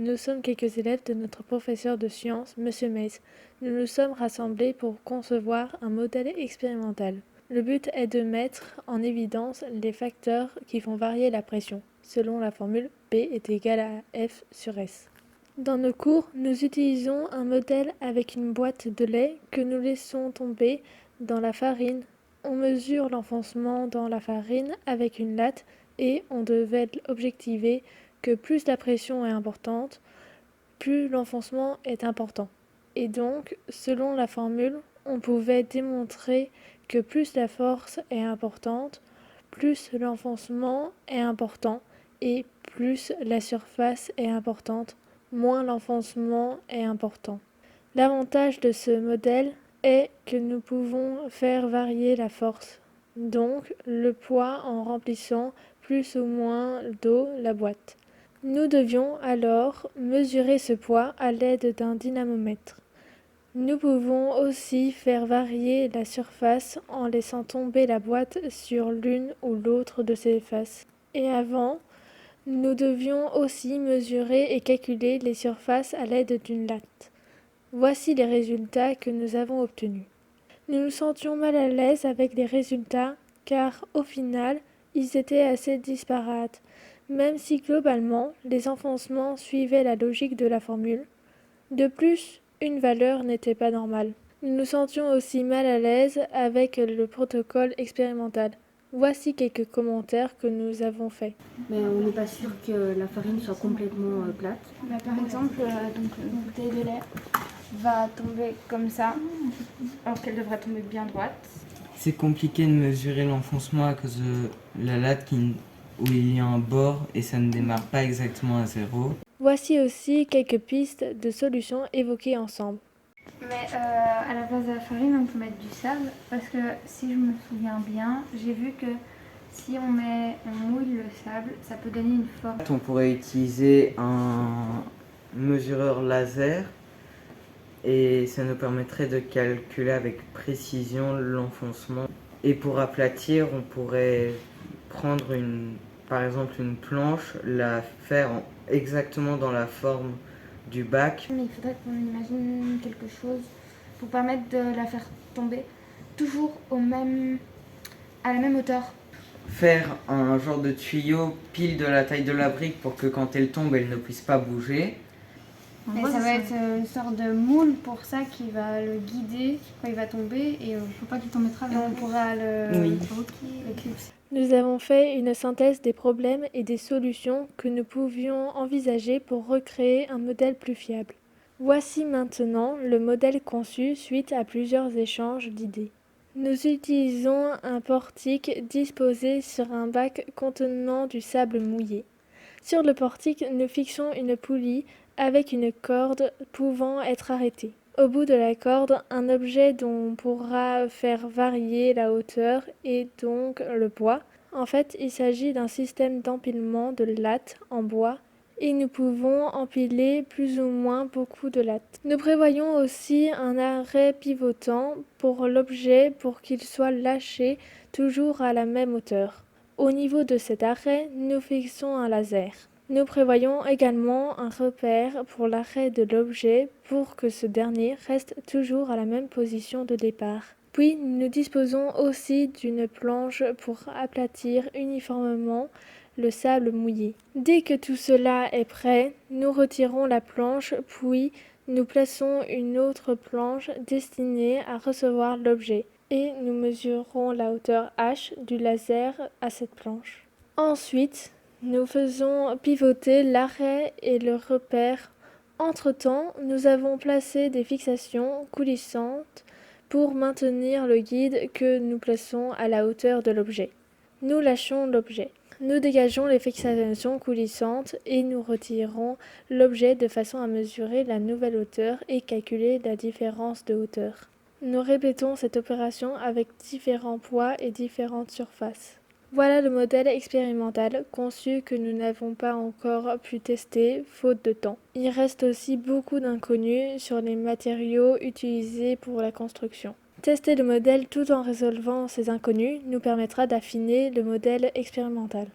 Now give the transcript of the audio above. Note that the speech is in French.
nous sommes quelques élèves de notre professeur de sciences, Monsieur Mays. Nous nous sommes rassemblés pour concevoir un modèle expérimental. Le but est de mettre en évidence les facteurs qui font varier la pression, selon la formule P est égal à F sur S. Dans nos cours, nous utilisons un modèle avec une boîte de lait que nous laissons tomber dans la farine. On mesure l'enfoncement dans la farine avec une latte et on devait objectiver que plus la pression est importante, plus l'enfoncement est important. Et donc, selon la formule, on pouvait démontrer que plus la force est importante, plus l'enfoncement est important et plus la surface est importante, moins l'enfoncement est important. L'avantage de ce modèle est que nous pouvons faire varier la force, donc le poids en remplissant plus ou moins d'eau la boîte. Nous devions alors mesurer ce poids à l'aide d'un dynamomètre. Nous pouvons aussi faire varier la surface en laissant tomber la boîte sur l'une ou l'autre de ses faces. Et avant, nous devions aussi mesurer et calculer les surfaces à l'aide d'une latte. Voici les résultats que nous avons obtenus. Nous nous sentions mal à l'aise avec les résultats car, au final, ils étaient assez disparates, même si globalement, les enfoncements suivaient la logique de la formule. De plus, une valeur n'était pas normale. Nous nous sentions aussi mal à l'aise avec le protocole expérimental. Voici quelques commentaires que nous avons faits. Mais on n'est pas sûr que la farine soit complètement plate. Par exemple, donc, une bouteille de lait va tomber comme ça, alors qu'elle devrait tomber bien droite. C'est compliqué de mesurer l'enfoncement à cause de la latte où il y a un bord et ça ne démarre pas exactement à zéro. Voici aussi quelques pistes de solutions évoquées ensemble. Mais à la place de la farine, on peut mettre du sable, parce que si je me souviens bien, j'ai vu que si on mouille le sable, ça peut donner une forme. On pourrait utiliser un mesureur laser et ça nous permettrait de calculer avec précision l'enfoncement. Et pour aplatir, on pourrait prendre par exemple une planche, la faire exactement dans la forme du bac. Mais il faudrait qu'on imagine quelque chose pour permettre de la faire tomber toujours à la même hauteur. Faire un genre de tuyau pile de la taille de la brique pour que quand elle tombe, elle ne puisse pas bouger. Et ça va être une sorte de moule pour ça qui va le guider quand il va tomber et faut pas qu'il tombe de travers. Et on pourra le clipser. Nous avons fait une synthèse des problèmes et des solutions que nous pouvions envisager pour recréer un modèle plus fiable. Voici maintenant le modèle conçu suite à plusieurs échanges d'idées. Nous utilisons un portique disposé sur un bac contenant du sable mouillé. Sur le portique, nous fixons une poulie avec une corde pouvant être arrêtée. Au bout de la corde, un objet dont on pourra faire varier la hauteur et donc le poids. En fait, il s'agit d'un système d'empilement de lattes en bois et nous pouvons empiler plus ou moins beaucoup de lattes. Nous prévoyons aussi un arrêt pivotant pour l'objet pour qu'il soit lâché toujours à la même hauteur. Au niveau de cet arrêt, nous fixons un laser. Nous prévoyons également un repère pour l'arrêt de l'objet pour que ce dernier reste toujours à la même position de départ. Puis nous disposons aussi d'une planche pour aplatir uniformément le sable mouillé. Dès que tout cela est prêt, nous retirons la planche, puis nous plaçons une autre planche destinée à recevoir l'objet et nous mesurons la hauteur H du laser à cette planche. Ensuite, nous faisons pivoter l'arrêt et le repère. Entre-temps, nous avons placé des fixations coulissantes pour maintenir le guide que nous plaçons à la hauteur de l'objet. Nous lâchons l'objet. Nous dégageons les fixations coulissantes et nous retirons l'objet de façon à mesurer la nouvelle hauteur et calculer la différence de hauteur. Nous répétons cette opération avec différents poids et différentes surfaces. Voilà le modèle expérimental conçu que nous n'avons pas encore pu tester, faute de temps. Il reste aussi beaucoup d'inconnus sur les matériaux utilisés pour la construction. Tester le modèle tout en résolvant ces inconnus nous permettra d'affiner le modèle expérimental.